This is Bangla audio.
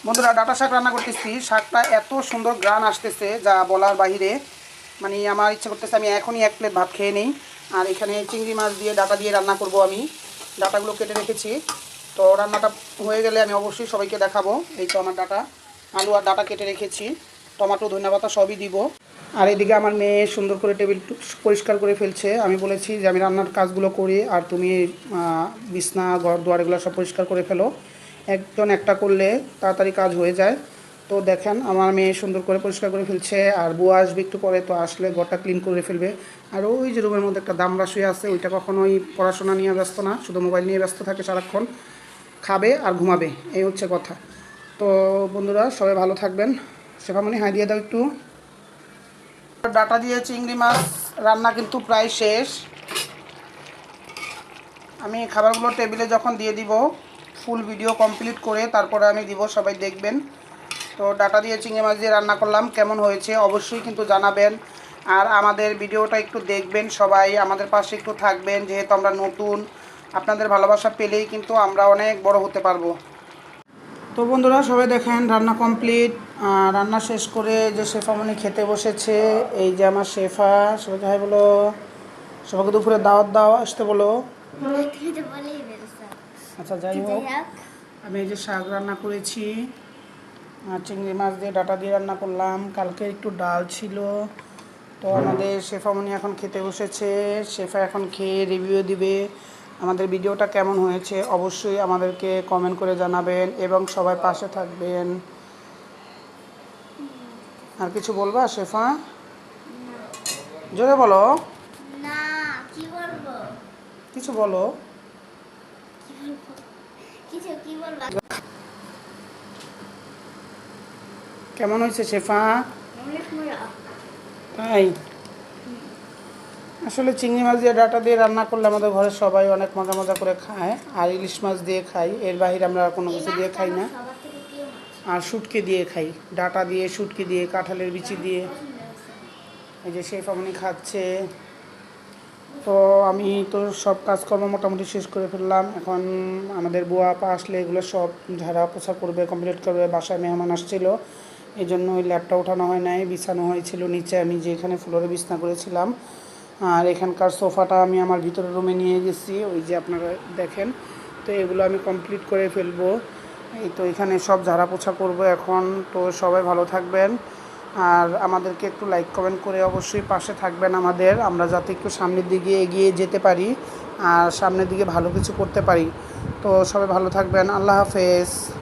বন্ধুরা ডাটা শাক রান্না করতেছি। শাকটা এত সুন্দর গ্রান আসতেছে যা বলার বাহিরে। মানে আমার ইচ্ছা করতেছে আমি এখনই 1 প্লেট ভাত খেয়ে নিই। আর এখানে চিংড়ি মাছ দিয়ে ডাটা দিয়ে রান্না করব। আমি ডাটাগুলো কেটে রেখেছি, তো রান্নাটা হয়ে গেলে আমি অবশ্যই সবাইকে দেখাবো। এই তো আমার ডাটা, আলু আর ডাটা কেটে রেখেছি, টমেটো ধনেপাতা সবই দিব। আর এদিকে আমার মেয়ে সুন্দর করে টেবিল পরিষ্কার করে ফেলছে। আমি বলেছি যে আমি রান্নার কাজগুলো করি আর তুমি বিছনা ঘর দুয়ার এগুলো সব পরিষ্কার করে ফেলো। একজন একটা করলে তাড়াতাড়ি কাজ হয়ে যায়। তো দেখেন আমার মেয়ে সুন্দর করে পরিষ্কার করে ফেলছে। আর বুয়া আসবে একটু পরে, তো আসলে ঘরটা ক্লিন করে ফেলবে। আর ওই যে রুমের মধ্যে একটা দামড়া শুয়ে আছে, ওইটা কখনোই পড়াশোনা নিয়ে ব্যস্ত না, শুধু মোবাইল নিয়ে ব্যস্ত থাকে সারাক্ষণ। খাবে আর ঘুমাবে, এই হচ্ছে কথা। তো বন্ধুরা সবাই ভালো থাকবেন। শেফামণি হাই দিয়ে দাও একটু। ডাটা দিয়ে চিংড়ি মাছ রান্না কিন্তু প্রায় শেষ। আমি খাবারগুলো টেবিলে যখন দিয়ে দিব, ফুল ভিডিও কমপ্লিট করে তারপরে আমি দিব, সবাই দেখবেন। তো ডাটা দিয়ে চিংড়ি মাছ দিয়ে রান্না করলাম, কেমন হয়েছে অবশ্যই কিন্তু জানাবেন। আর আমাদের ভিডিওটা একটু দেখবেন, সবাই আমাদের পাশে একটু থাকবেন, যেহেতু আমরা নতুন। আপনাদের ভালোবাসা পেলেই কিন্তু আমরা অনেক বড় হতে পারবো। তো বন্ধুরা সবাই দেখেন রান্না কমপ্লিট। রান্না শেষ করে যে শেফামণি খেতে বসেছে, এই যে আমার শেফা। সবাইকে হাই বলো, সবাইকে দুপুরে দাওয়াত দাও, আসতে বলো। আচ্ছা যাই হোক, আমি এই যে শাক রান্না করেছি আর চিংড়ি মাছ দিয়ে ডাটা দিয়ে রান্না করলাম। কালকে একটু ডাল ছিল। তো আমাদের শেফামণি এখন খেতে বসেছে। শেফা এখন খেয়ে রিভিউ দিবে। আমাদের ভিডিওটা কেমন হয়েছে অবশ্যই আমাদেরকে কমেন্ট করে জানাবেন এবং সবাই পাশে থাকবেন। আর কিছু বলবা শেফা? জোরে বলো না। কি বলবো? কিছু বলো। কি বলবো? কেমন হয়েছে শেফা? অনেক মজা। তাই আসলে চিংড়ি মাছ দিয়ে ডাটা দিয়ে রান্না করলে আমাদের ঘরের সবাই অনেক মজা মজা করে খায়। আর ইলিশ মাছ দিয়ে খাই, এর বাইরে আমরা কোনো কিছু দিয়ে খাই না। সবার থেকে প্রিয় মাছ। আর শুটকি দিয়ে খাই, ডাটা দিয়ে, শুটকি দিয়ে, কাঁঠালের বিচি দিয়ে। এই যে শেফামণি খাচ্ছে। তো আমি তো সব কাজকর্ম মোটামুটি শেষ করে ফেললাম। এখন আমাদের বুয়া আপা আসলে এগুলো সব ঝাড়া পোছা করবে, কমপ্লিট করবে। বাসায় মেহমান আসছিল, এই জন্য ওই ল্যাপটা ওঠানো হয় নাই, বিছানো হয়েছিল নিচে, আমি যেখানে ফ্লোরে বিছনা করেছিলাম। আর এখানকার সোফাটা আমি আমার ভিতরের রুমে নিয়ে গেছি, ওই যে আপনারা দেখেন। তো এগুলো আমি কমপ্লিট করে ফেলবো। এই তো এখানে সব ঝাড়া পোছা করবো এখন। তো সবাই ভালো থাকবেন আর আমাদেরকে একটু লাইক কমেন্ট করে অবশ্যই পাশে থাকবেন আমাদের, আমরা যাতে একটু সামনের দিকে এগিয়ে যেতে পারি আর সামনের দিকে ভালো কিছু করতে পারি। তো সবাই ভালো থাকবেন। আল্লাহ হাফেজ।